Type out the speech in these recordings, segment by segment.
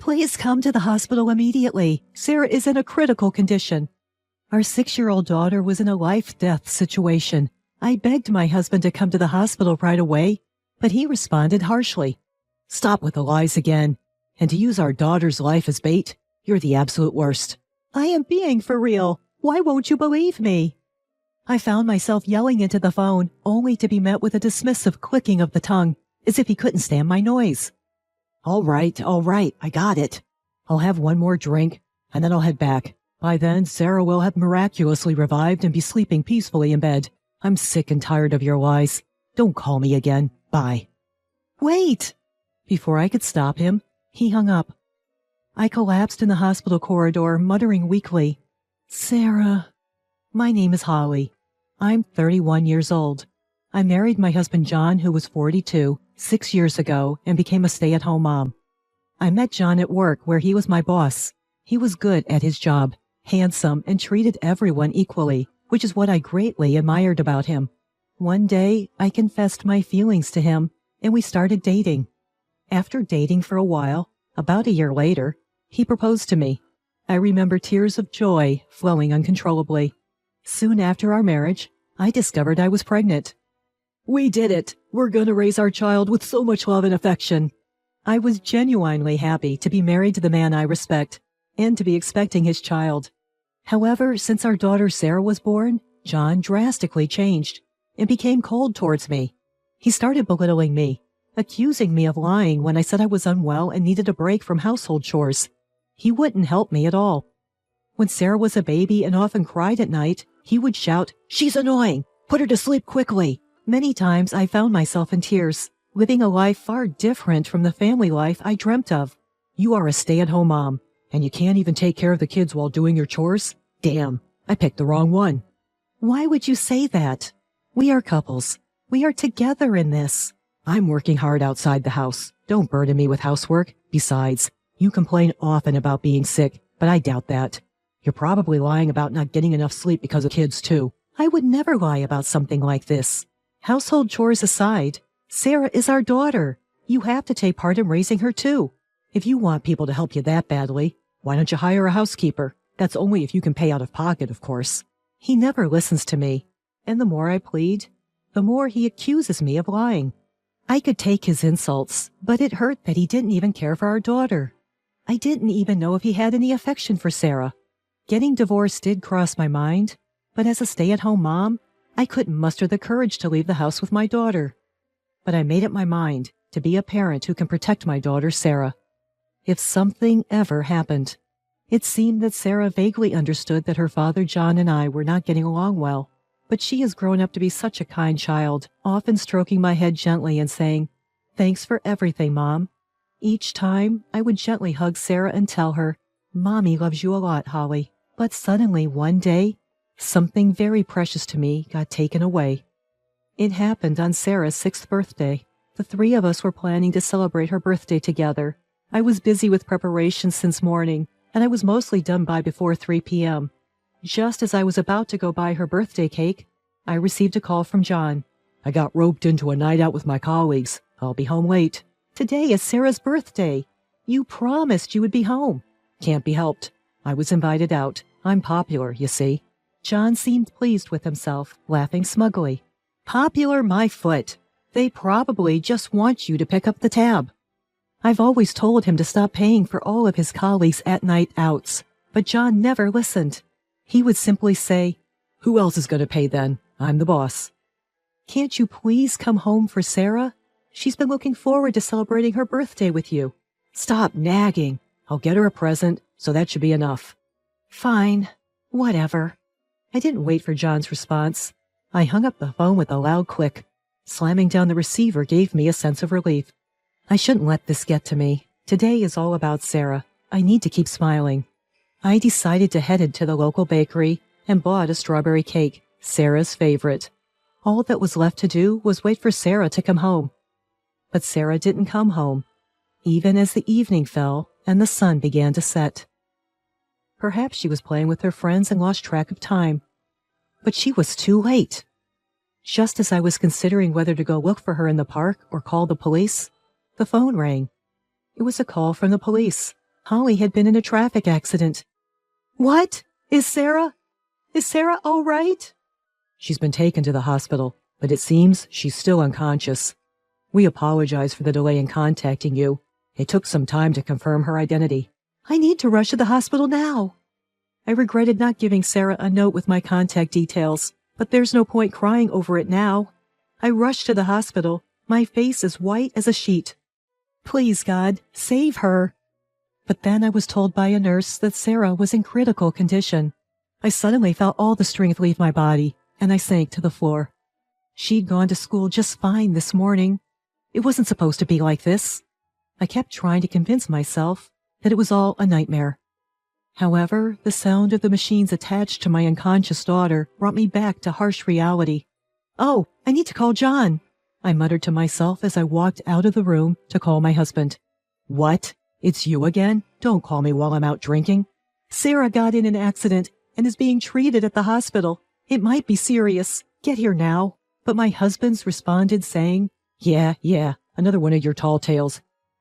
Please come to the hospital immediately. Sarah is in a critical condition. Our 6-year-old daughter was in a life-death situation. I begged my husband to come to the hospital right away, but he responded harshly. Stop with the lies again. And to use our daughter's life as bait, you're the absolute worst. I am being for real. Why won't you believe me? I found myself yelling into the phone, only to be met with a dismissive clicking of the tongue, as if he couldn't stand my noise. All right, I got it. I'll have one more drink, and then I'll head back. By then, Sarah will have miraculously revived and be sleeping peacefully in bed. I'm sick and tired of your lies. Don't call me again. Bye. Wait! Before I could stop him, he hung up. I collapsed in the hospital corridor, muttering weakly, Sarah. My name is Holly. I'm 31 years old. I married my husband John, who was 42, 6 years ago, and became a stay-at-home mom. I met John at work, where he was my boss. He was good at his job, handsome, and treated everyone equally, which is what I greatly admired about him. One day, I confessed my feelings to him, and we started dating. After dating for a while, about a year later, he proposed to me. I remember tears of joy flowing uncontrollably. Soon after our marriage, I discovered I was pregnant. We did it! We're going to raise our child with so much love and affection. I was genuinely happy to be married to the man I respect, and to be expecting his child. However, since our daughter Sarah was born, John drastically changed and became cold towards me. He started belittling me, accusing me of lying when I said I was unwell and needed a break from household chores. He wouldn't help me at all. When Sarah was a baby and often cried at night, he would shout, She's annoying! Put her to sleep quickly! Many times I found myself in tears, living a life far different from the family life I dreamt of. You are a stay-at-home mom, and you can't even take care of the kids while doing your chores? Damn, I picked the wrong one. Why would you say that? We are couples. We are together in this. I'm working hard outside the house. Don't burden me with housework. Besides, you complain often about being sick, but I doubt that. You're probably lying about not getting enough sleep because of kids, too. I would never lie about something like this. Household chores aside, Sarah is our daughter. You have to take part in raising her, too. If you want people to help you that badly, why don't you hire a housekeeper? That's only if you can pay out of pocket, of course. He never listens to me, and the more I plead, the more he accuses me of lying. I could take his insults, but it hurt that he didn't even care for our daughter. I didn't even know if he had any affection for Sarah. Getting divorced did cross my mind, but as a stay-at-home mom, I couldn't muster the courage to leave the house with my daughter. But I made up my mind to be a parent who can protect my daughter, Sarah. If something ever happened, it seemed that Sarah vaguely understood that her father John and I were not getting along well, but she has grown up to be such a kind child, often stroking my head gently and saying, Thanks for everything, Mom. Each time, I would gently hug Sarah and tell her, Mommy loves you a lot, Holly. But suddenly, one day, something very precious to me got taken away. It happened on Sarah's 6th birthday. The 3 of us were planning to celebrate her birthday together. I was busy with preparations since morning, and I was mostly done by before 3 p.m. Just as I was about to go buy her birthday cake, I received a call from John. I got roped into a night out with my colleagues. I'll be home late. Today is Sarah's birthday. You promised you would be home. Can't be helped. I was invited out. I'm popular, you see. John seemed pleased with himself, laughing smugly. Popular my foot. They probably just want you to pick up the tab. I've always told him to stop paying for all of his colleagues' at-night outs, but John never listened. He would simply say, Who else is going to pay then? I'm the boss. Can't you please come home for Sarah? She's been looking forward to celebrating her birthday with you. Stop nagging. I'll get her a present, so that should be enough. Fine. Whatever. I didn't wait for John's response. I hung up the phone with a loud click. Slamming down the receiver gave me a sense of relief. I shouldn't let this get to me. Today is all about Sarah. I need to keep smiling. I decided to head to the local bakery and bought a strawberry cake, Sarah's favorite. All that was left to do was wait for Sarah to come home. But Sarah didn't come home, even as the evening fell and the sun began to set. Perhaps she was playing with her friends and lost track of time. But she was too late. Just as I was considering whether to go look for her in the park or call the police, the phone rang. It was a call from the police. Holly had been in a traffic accident. What? Is Sarah all right? She's been taken to the hospital, but it seems she's still unconscious. We apologize for the delay in contacting you. It took some time to confirm her identity. I need to rush to the hospital now. I regretted not giving Sarah a note with my contact details, but there's no point crying over it now. I rushed to the hospital, my face as white as a sheet. Please, God, save her. But then I was told by a nurse that Sarah was in critical condition. I suddenly felt all the strength leave my body, and I sank to the floor. She'd gone to school just fine this morning. It wasn't supposed to be like this. I kept trying to convince myself that it was all a nightmare. However, the sound of the machines attached to my unconscious daughter brought me back to harsh reality. Oh, I need to call John, I muttered to myself as I walked out of the room to call my husband. What? It's you again? Don't call me while I'm out drinking. Sarah got in an accident and is being treated at the hospital. It might be serious. Get here now. But my husband's responded saying, Yeah, another one of your tall tales.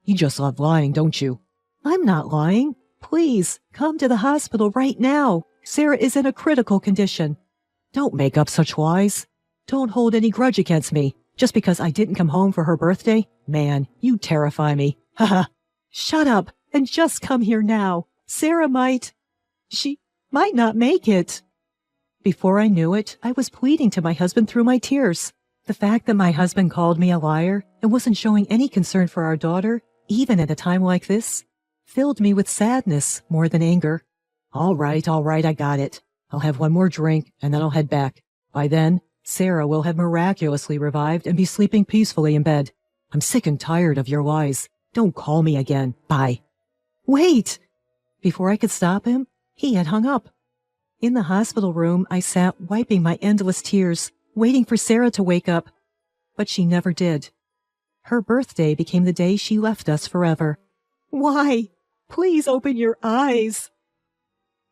You just love lying, don't you? I'm not lying. Please, come to the hospital right now. Sarah is in a critical condition. Don't make up such lies. Don't hold any grudge against me just because I didn't come home for her birthday. Man, you terrify me. Haha. Shut up and just come here now. Sarah she might not make it. Before I knew it, I was pleading to my husband through my tears. The fact that my husband called me a liar and wasn't showing any concern for our daughter, even at a time like this, filled me with sadness more than anger. All right, I got it. I'll have one more drink and then I'll head back. By then, Sarah will have miraculously revived and be sleeping peacefully in bed. I'm sick and tired of your lies. Don't call me again. Bye. Wait! Before I could stop him, he had hung up. In the hospital room, I sat wiping my endless tears, waiting for Sarah to wake up. But she never did. Her birthday became the day she left us forever. Why? Please open your eyes.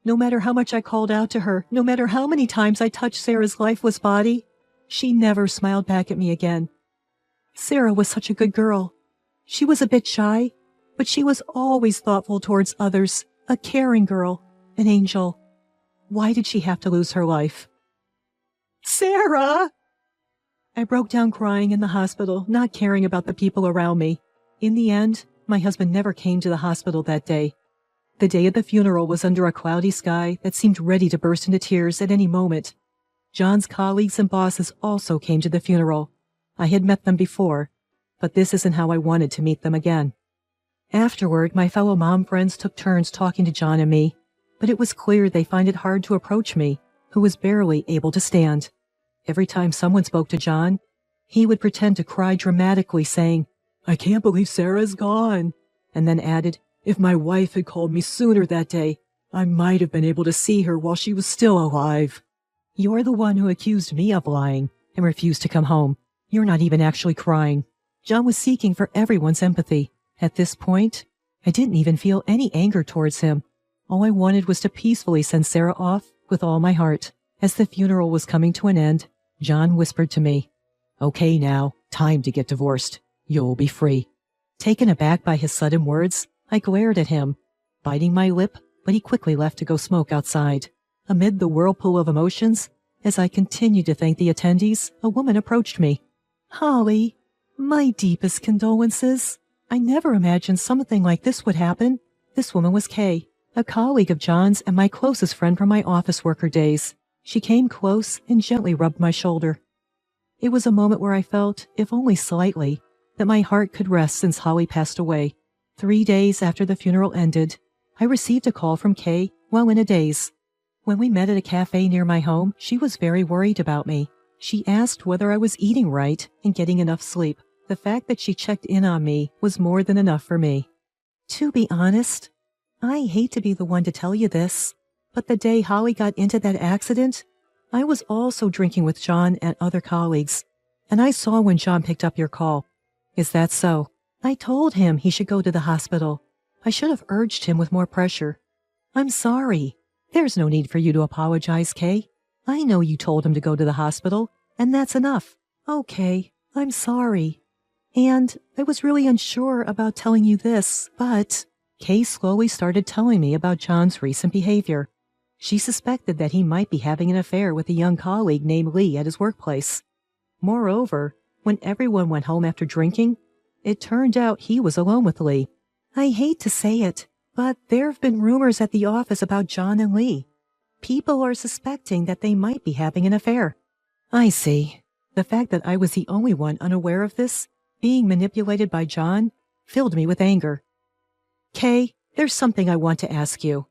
No matter how much I called out to her, no matter how many times I touched Sarah's lifeless body, she never smiled back at me again. Sarah was such a good girl. She was a bit shy, but she was always thoughtful towards others, a caring girl, an angel. Why did she have to lose her life? Sarah! I broke down crying in the hospital, not caring about the people around me. In the end, my husband never came to the hospital that day. The day of the funeral was under a cloudy sky that seemed ready to burst into tears at any moment. John's colleagues and bosses also came to the funeral. I had met them before, but this isn't how I wanted to meet them again. Afterward, my fellow mom friends took turns talking to John and me, but it was clear they find it hard to approach me, who was barely able to stand. Every time someone spoke to John, he would pretend to cry dramatically, saying, I can't believe Sarah's gone, and then added, if my wife had called me sooner that day, I might have been able to see her while she was still alive. You're the one who accused me of lying and refused to come home. You're not even actually crying. John was seeking for everyone's empathy. At this point, I didn't even feel any anger towards him. All I wanted was to peacefully send Sarah off with all my heart. As the funeral was coming to an end, John whispered to me, Okay now, time to get divorced. You'll be free. Taken aback by his sudden words, I glared at him, biting my lip, but he quickly left to go smoke outside. Amid the whirlpool of emotions, as I continued to thank the attendees, a woman approached me. Holly, my deepest condolences. I never imagined something like this would happen. This woman was Kay, a colleague of John's and my closest friend from my office worker days. She came close and gently rubbed my shoulder. It was a moment where I felt, if only slightly, that my heart could rest since Holly passed away. 3 days after the funeral ended, I received a call from Kay while in a daze. When we met at a cafe near my home, she was very worried about me. She asked whether I was eating right and getting enough sleep. The fact that she checked in on me was more than enough for me. To be honest, I hate to be the one to tell you this, but the day Holly got into that accident, I was also drinking with John and other colleagues, and I saw when John picked up your call. Is that so? I told him he should go to the hospital. I should have urged him with more pressure. I'm sorry. There's no need for you to apologize, Kay. I know you told him to go to the hospital, and that's enough. Okay, I'm sorry. And I was really unsure about telling you this, but Kay slowly started telling me about John's recent behavior. She suspected that he might be having an affair with a young colleague named Lee at his workplace. Moreover, when everyone went home after drinking, it turned out he was alone with Lee. I hate to say it, but there have been rumors at the office about John and Lee. People are suspecting that they might be having an affair. I see. The fact that I was the only one unaware of this, being manipulated by John, filled me with anger. Kay, there's something I want to ask you.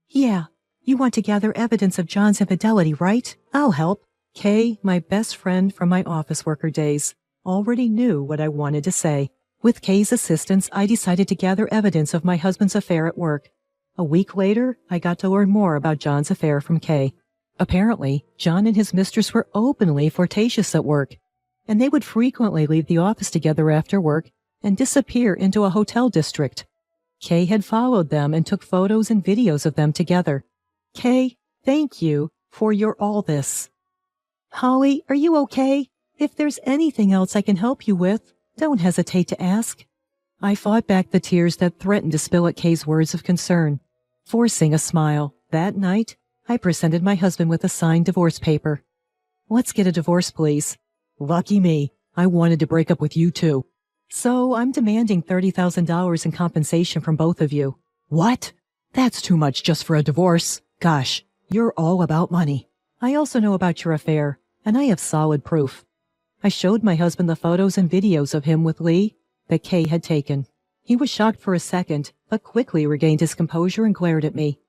Yeah, you want to gather evidence of John's infidelity, right? I'll help. Kay, my best friend from my office worker days, already knew what I wanted to say. With Kay's assistance, I decided to gather evidence of my husband's affair at work. A week later, I got to learn more about John's affair from Kay. Apparently, John and his mistress were openly flirtatious at work, and they would frequently leave the office together after work and disappear into a hotel district. Kay had followed them and took photos and videos of them together. Kay, thank you for your all this. Holly, are you okay? If there's anything else I can help you with, don't hesitate to ask. I fought back the tears that threatened to spill at Kay's words of concern. Forcing a smile, that night, I presented my husband with a signed divorce paper. Let's get a divorce, please. Lucky me. I wanted to break up with you too. So I'm demanding $30,000 in compensation from both of you. What? That's too much just for a divorce. Gosh, you're all about money. I also know about your affair, and I have solid proof. I showed my husband the photos and videos of him with Lee that Kay had taken. He was shocked for a second, but quickly regained his composure and glared at me.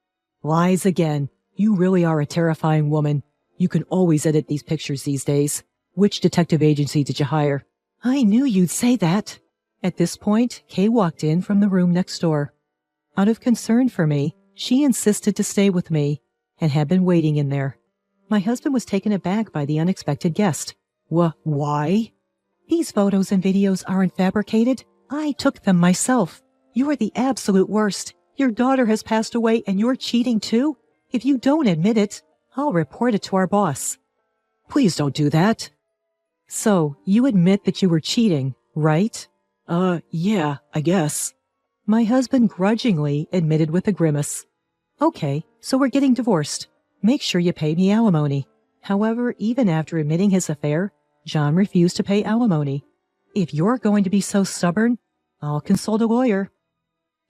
Lies again. You really are a terrifying woman. You can always edit these pictures these days. Which detective agency did you hire? I knew you'd say that. At this point, Kay walked in from the room next door. Out of concern for me, she insisted to stay with me and had been waiting in there. My husband was taken aback by the unexpected guest. Why? These photos and videos aren't fabricated. I took them myself. You are the absolute worst. Your daughter has passed away and you're cheating too? If you don't admit it, I'll report it to our boss. Please don't do that. So, you admit that you were cheating, right? Yeah, I guess. My husband grudgingly admitted with a grimace. Okay, so we're getting divorced. Make sure you pay me alimony. However, even after admitting his affair, John refused to pay alimony. If you're going to be so stubborn, I'll consult a lawyer.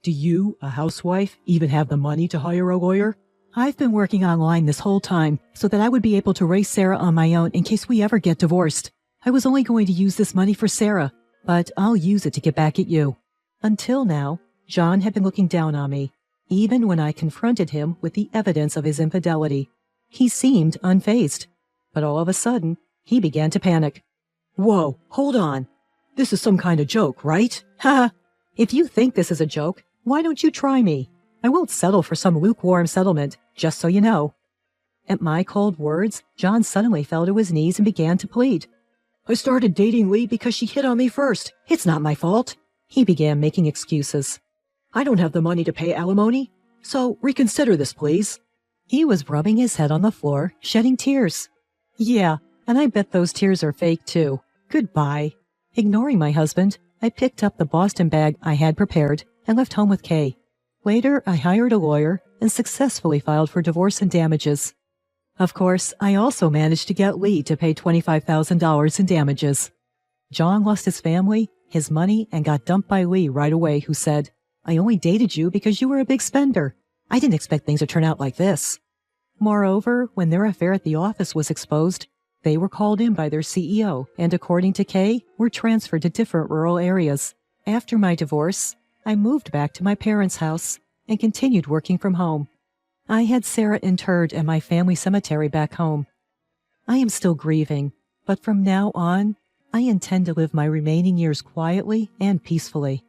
Do you, a housewife, even have the money to hire a lawyer? I've been working online this whole time so that I would be able to raise Sarah on my own in case we ever get divorced. I was only going to use this money for Sarah, but I'll use it to get back at you. Until now, John had been looking down on me, even when I confronted him with the evidence of his infidelity. He seemed unfazed, but all of a sudden, he began to panic. Whoa, hold on. This is some kind of joke, right? Ha! If you think this is a joke, why don't you try me? I won't settle for some lukewarm settlement, just so you know. At my cold words, John suddenly fell to his knees and began to plead. I started dating Lee because she hit on me first. It's not my fault. He began making excuses. I don't have the money to pay alimony, so reconsider this, please. He was rubbing his head on the floor, shedding tears. Yeah, and I bet those tears are fake too. Goodbye. Ignoring my husband, I picked up the Boston bag I had prepared and left home with Kay. Later, I hired a lawyer and successfully filed for divorce and damages. Of course, I also managed to get Lee to pay $25,000 in damages. John lost his family, his money, and got dumped by Lee right away, who said, I only dated you because you were a big spender. I didn't expect things to turn out like this. Moreover, when their affair at the office was exposed, they were called in by their CEO and, according to Kay, were transferred to different rural areas. After my divorce, I moved back to my parents' house and continued working from home. I had Sarah interred at my family cemetery back home. I am still grieving, but from now on, I intend to live my remaining years quietly and peacefully.